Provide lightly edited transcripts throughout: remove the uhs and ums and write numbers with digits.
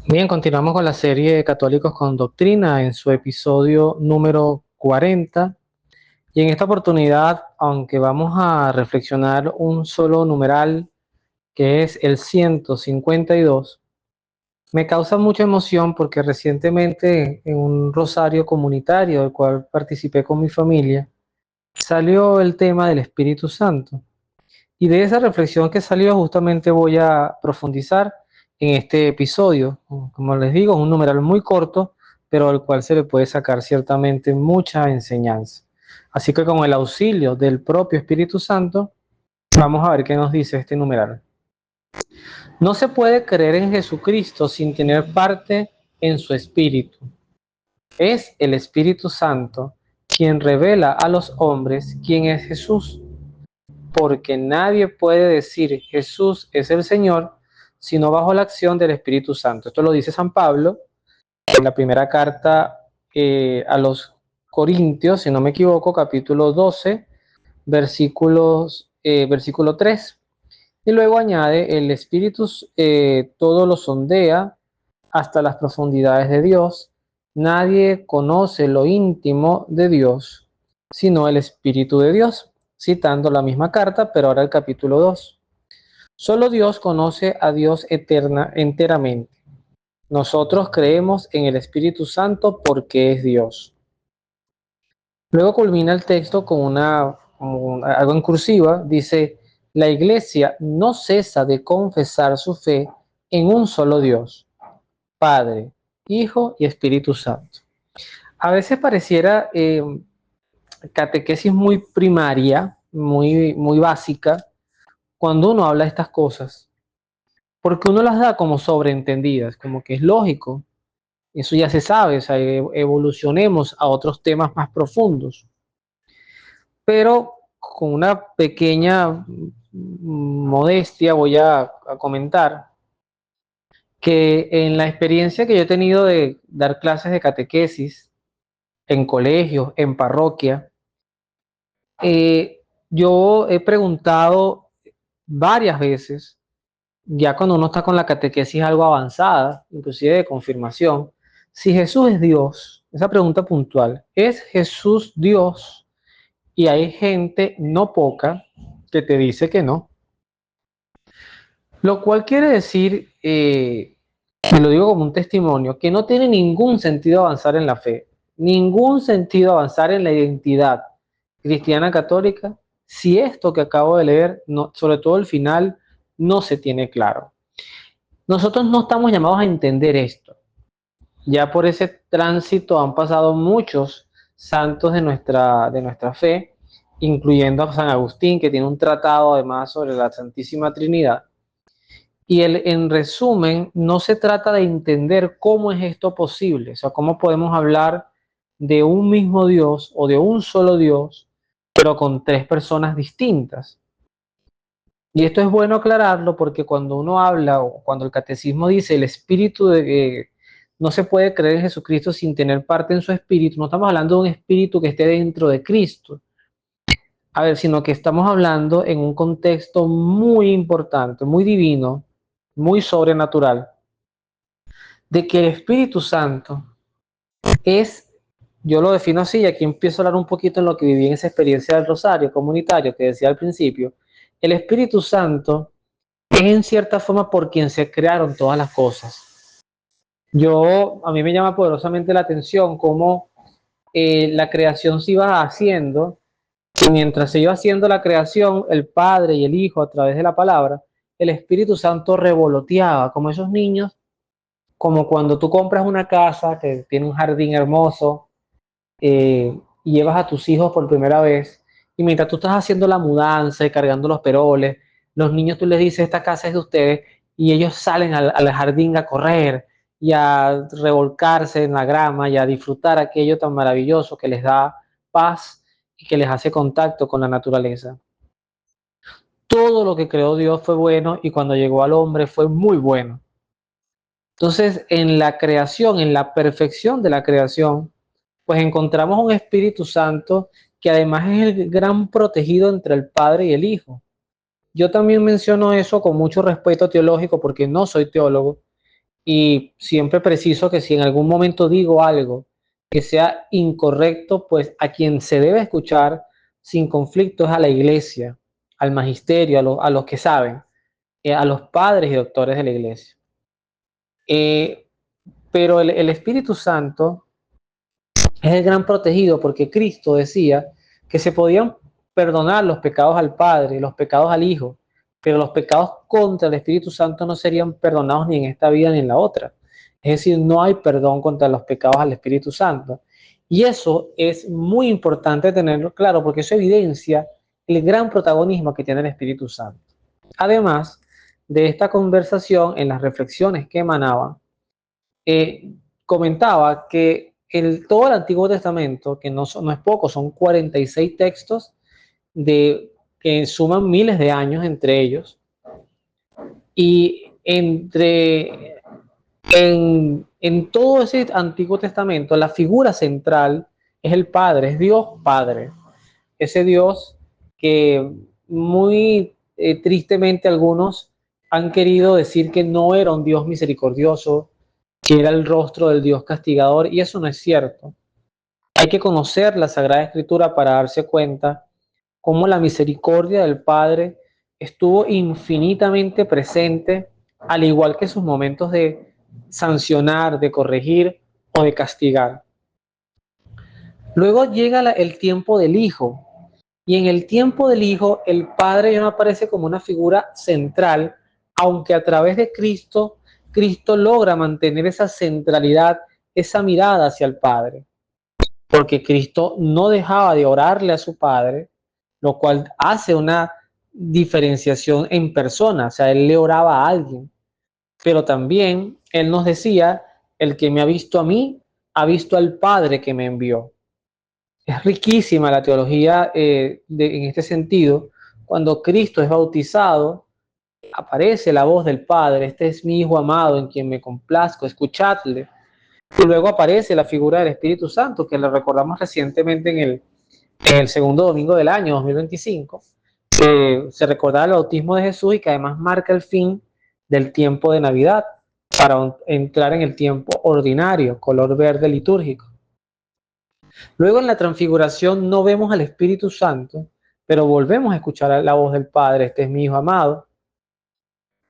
Bien, continuamos con la serie de Católicos con Doctrina en su episodio número 40. Y en esta oportunidad, aunque vamos a reflexionar un solo numeral, que es el 152, me causa mucha emoción porque recientemente en un rosario comunitario del cual participé con mi familia, salió el tema del Espíritu Santo. Y de esa reflexión que salió justamente voy a profundizar en este episodio. Como les digo, es un numeral muy corto, pero al cual se le puede sacar ciertamente mucha enseñanza. Así que con el auxilio del propio Espíritu Santo, vamos a ver qué nos dice este numeral. No se puede creer en Jesucristo sin tener parte en su Espíritu. Es el Espíritu Santo quien revela a los hombres quién es Jesús, porque nadie puede decir Jesús es el Señor sino bajo la acción del Espíritu Santo. Esto lo dice San Pablo en la primera carta a los Corintios, si no me equivoco, capítulo 12, versículo 3. Y luego añade, el Espíritu todo lo sondea hasta las profundidades de Dios. Nadie conoce lo íntimo de Dios, sino el Espíritu de Dios, citando la misma carta, pero ahora el capítulo 2. Solo Dios conoce a Dios enteramente. Nosotros creemos en el Espíritu Santo porque es Dios. Luego culmina el texto con algo en cursiva, dice, la iglesia no cesa de confesar su fe en un solo Dios, Padre, Hijo y Espíritu Santo. A veces pareciera catequesis muy primaria, muy básica, cuando uno habla de estas cosas, porque uno las da como sobreentendidas, como que es lógico, eso ya se sabe, o sea, evolucionemos a otros temas más profundos, pero con una pequeña modestia voy a comentar que en la experiencia que yo he tenido de dar clases de catequesis en colegios, en parroquia, eh, yo he preguntado varias veces, ya cuando uno está con la catequesis algo avanzada, inclusive de confirmación, si Jesús es Dios, esa pregunta puntual, ¿es Jesús Dios? Y hay gente no poca que te dice que no, lo cual quiere decir, me lo digo como un testimonio, que no tiene ningún sentido avanzar en la fe, ningún sentido avanzar en la identidad cristiana católica si esto que acabo de leer, no, sobre todo el final, no se tiene claro. Nosotros no estamos llamados a entender esto. Ya por ese tránsito han pasado muchos santos de nuestra fe, incluyendo a San Agustín, que tiene un tratado además sobre la Santísima Trinidad. Y en resumen, no se trata de entender cómo es esto posible, o sea, cómo podemos hablar de un mismo Dios o de un solo Dios, pero con tres personas distintas. Y esto es bueno aclararlo porque cuando uno habla o cuando el catecismo dice el espíritu no se puede creer en Jesucristo sin tener parte en su espíritu, no estamos hablando de un espíritu que esté dentro de Cristo. A ver, sino que estamos hablando en un contexto muy importante, muy divino, muy sobrenatural, de que el Espíritu Santo es, yo lo defino así, y aquí empiezo a hablar un poquito en lo que viví en esa experiencia del Rosario comunitario que decía al principio, el Espíritu Santo es en cierta forma por quien se crearon todas las cosas. A mí me llama poderosamente la atención cómo la creación se iba haciendo y mientras se iba haciendo la creación, el Padre y el Hijo a través de la palabra, el Espíritu Santo revoloteaba como esos niños, como cuando tú compras una casa que tiene un jardín hermoso y llevas a tus hijos por primera vez y mientras tú estás haciendo la mudanza y cargando los peroles, los niños tú les dices, esta casa es de ustedes y ellos salen al jardín a correr y a revolcarse en la grama y a disfrutar aquello tan maravilloso que les da paz y que les hace contacto con la naturaleza. Todo lo que creó Dios fue bueno y cuando llegó al hombre fue muy bueno. Entonces, en la creación, en la perfección de la creación, pues encontramos un Espíritu Santo que además es el gran protegido entre el Padre y el Hijo. Yo también menciono eso con mucho respeto teológico porque no soy teólogo y siempre preciso que si en algún momento digo algo que sea incorrecto, pues a quien se debe escuchar sin conflicto es a la iglesia, al magisterio, a los que saben, a los padres y doctores de la iglesia. Eh, pero el Espíritu Santo es el gran protegido porque Cristo decía que se podían perdonar los pecados al Padre, los pecados al Hijo, pero los pecados contra el Espíritu Santo no serían perdonados ni en esta vida ni en la otra. Es decir, no hay perdón contra los pecados al Espíritu Santo. Y eso es muy importante tenerlo claro porque eso evidencia el gran protagonismo que tiene el Espíritu Santo. Además de esta conversación, en las reflexiones que emanaban, comentaba que todo el Antiguo Testamento, que no es poco, son 46 textos que suman miles de años entre ellos, y en todo ese Antiguo Testamento, la figura central es el Padre, es Dios Padre, ese Dios que muy tristemente algunos han querido decir que no era un Dios misericordioso, que era el rostro del Dios castigador, y eso no es cierto. Hay que conocer la Sagrada Escritura para darse cuenta cómo la misericordia del Padre estuvo infinitamente presente, al igual que sus momentos de sancionar, de corregir o de castigar. Luego llega el tiempo del Hijo, y en el tiempo del Hijo el Padre ya no aparece como una figura central, aunque a través de Cristo, Cristo logra mantener esa centralidad, esa mirada hacia el Padre, porque Cristo no dejaba de orarle a su Padre, lo cual hace una diferenciación en persona, o sea, él le oraba a alguien, pero también él nos decía, el que me ha visto a mí, ha visto al Padre que me envió. Es riquísima la teología en este sentido. Cuando Cristo es bautizado, aparece la voz del Padre, este es mi Hijo amado en quien me complazco, escuchadle. Y luego aparece la figura del Espíritu Santo, que lo recordamos recientemente en el segundo domingo del año 2025, que se recordaba el bautismo de Jesús y que además marca el fin del tiempo de Navidad para entrar en el tiempo ordinario, color verde litúrgico. Luego en la transfiguración no vemos al Espíritu Santo, pero volvemos a escuchar la voz del Padre, este es mi Hijo amado.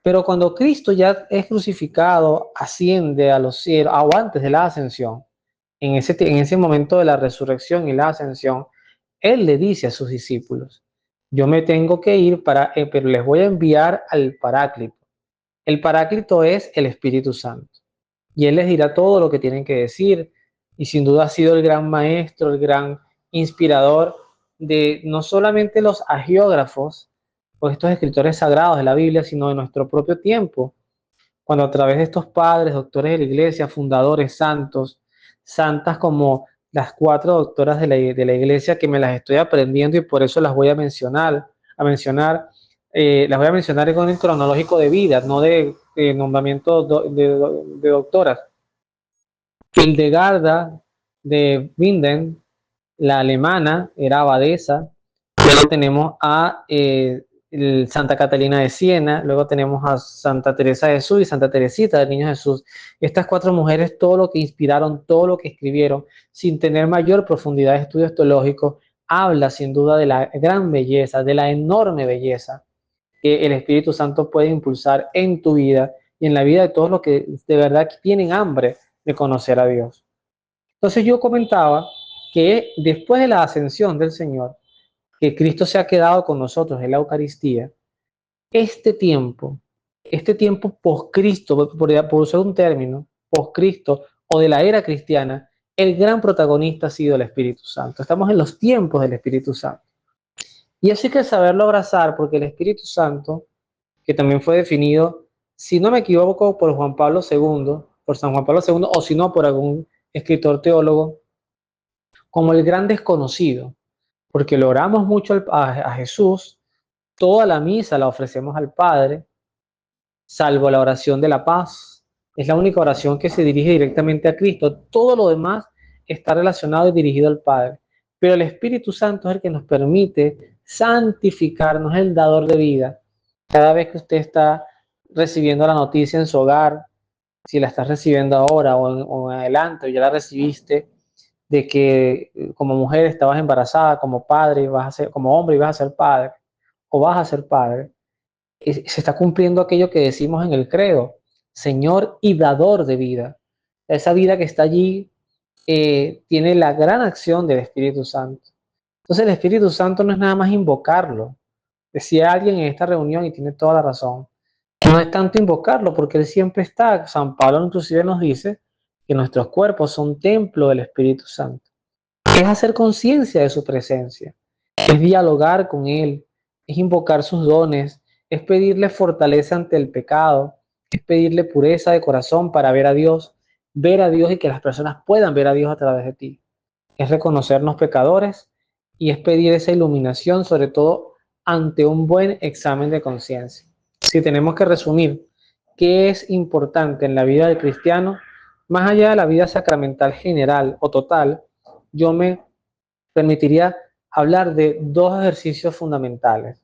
Pero cuando Cristo ya es crucificado, asciende a los cielos, o antes de la ascensión, en ese momento de la resurrección y la ascensión, Él le dice a sus discípulos, yo me tengo que ir, pero les voy a enviar al Paráclito. El Paráclito es el Espíritu Santo. Y Él les dirá todo lo que tienen que decir. Y sin duda ha sido el gran maestro, el gran inspirador de no solamente los agiógrafos o estos escritores sagrados de la Biblia, sino de nuestro propio tiempo, cuando a través de estos padres, doctores de la iglesia, fundadores santos, santas como las 4 doctoras de la iglesia, que me las estoy aprendiendo y por eso las voy las voy a mencionar en orden cronológico de vida, no de nombramiento de doctoras. Hildegarda de Winden, la alemana, era abadesa. Luego tenemos a Santa Catalina de Siena, luego tenemos a Santa Teresa de Jesús y Santa Teresita del Niño Jesús. Estas 4 mujeres, todo lo que inspiraron, todo lo que escribieron, sin tener mayor profundidad de estudios teológicos, habla sin duda de la gran belleza, de la enorme belleza que el Espíritu Santo puede impulsar en tu vida y en la vida de todos los que de verdad tienen hambre de conocer a Dios. Entonces yo comentaba que después de la ascensión del Señor, que Cristo se ha quedado con nosotros en la Eucaristía, este tiempo post-Cristo, por usar un término, post-Cristo o de la era cristiana, el gran protagonista ha sido el Espíritu Santo. Estamos en los tiempos del Espíritu Santo. Y eso hay que saberlo abrazar porque el Espíritu Santo, que también fue definido, si no me equivoco, por Juan Pablo II, por San Juan Pablo II, o si no, por algún escritor teólogo, como el gran desconocido, porque lo oramos mucho a Jesús, toda la misa la ofrecemos al Padre, salvo la oración de la paz. Es la única oración que se dirige directamente a Cristo. Todo lo demás está relacionado y dirigido al Padre. Pero el Espíritu Santo es el que nos permite santificarnos, el dador de vida. Cada vez que usted está recibiendo la noticia en su hogar, si la estás recibiendo ahora o en adelante, o ya la recibiste, de que como mujer estabas embarazada, como padre, vas a ser, como hombre, y vas a ser padre, o vas a ser padre, se está cumpliendo aquello que decimos en el credo, Señor y dador de vida. Esa vida que está allí tiene la gran acción del Espíritu Santo. Entonces el Espíritu Santo no es nada más invocarlo. Decía alguien en esta reunión y tiene toda la razón. No es tanto invocarlo porque Él siempre está. San Pablo inclusive nos dice que nuestros cuerpos son templo del Espíritu Santo. Es hacer conciencia de su presencia, es dialogar con Él, es invocar sus dones, es pedirle fortaleza ante el pecado, es pedirle pureza de corazón para ver a Dios y que las personas puedan ver a Dios a través de ti. Es reconocernos pecadores y es pedir esa iluminación, sobre todo ante un buen examen de conciencia. Si tenemos que resumir qué es importante en la vida del cristiano, más allá de la vida sacramental general o total, yo me permitiría hablar de dos ejercicios fundamentales.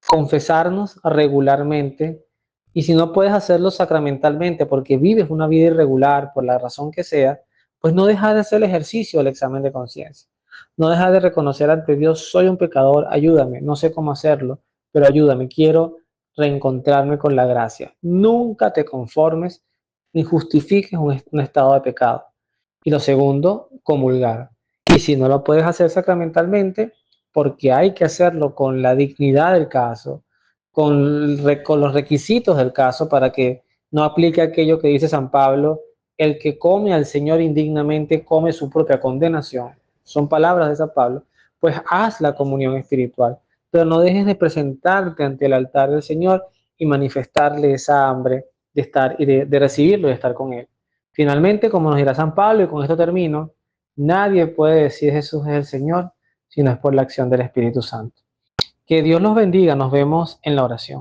Confesarnos regularmente, y si no puedes hacerlo sacramentalmente porque vives una vida irregular por la razón que sea, pues no dejar de hacer el ejercicio del examen de conciencia. No dejar de reconocer ante Dios, soy un pecador, ayúdame, no sé cómo hacerlo, pero ayúdame, quiero reencontrarme con la gracia. Nunca te conformes ni justifiques un estado de pecado. Y lo segundo, comulgar. Y si no lo puedes hacer sacramentalmente, porque hay que hacerlo con la dignidad del caso, con los requisitos del caso, para que no aplique aquello que dice San Pablo, el que come al Señor indignamente come su propia condenación. Son palabras de San Pablo. Pues haz la comunión espiritual, pero no dejes de presentarte ante el altar del Señor y manifestarle esa hambre de estar y de recibirlo y de estar con Él. Finalmente, como nos dirá San Pablo, y con esto termino, nadie puede decir Jesús es el Señor si no es por la acción del Espíritu Santo. Que Dios los bendiga, nos vemos en la oración.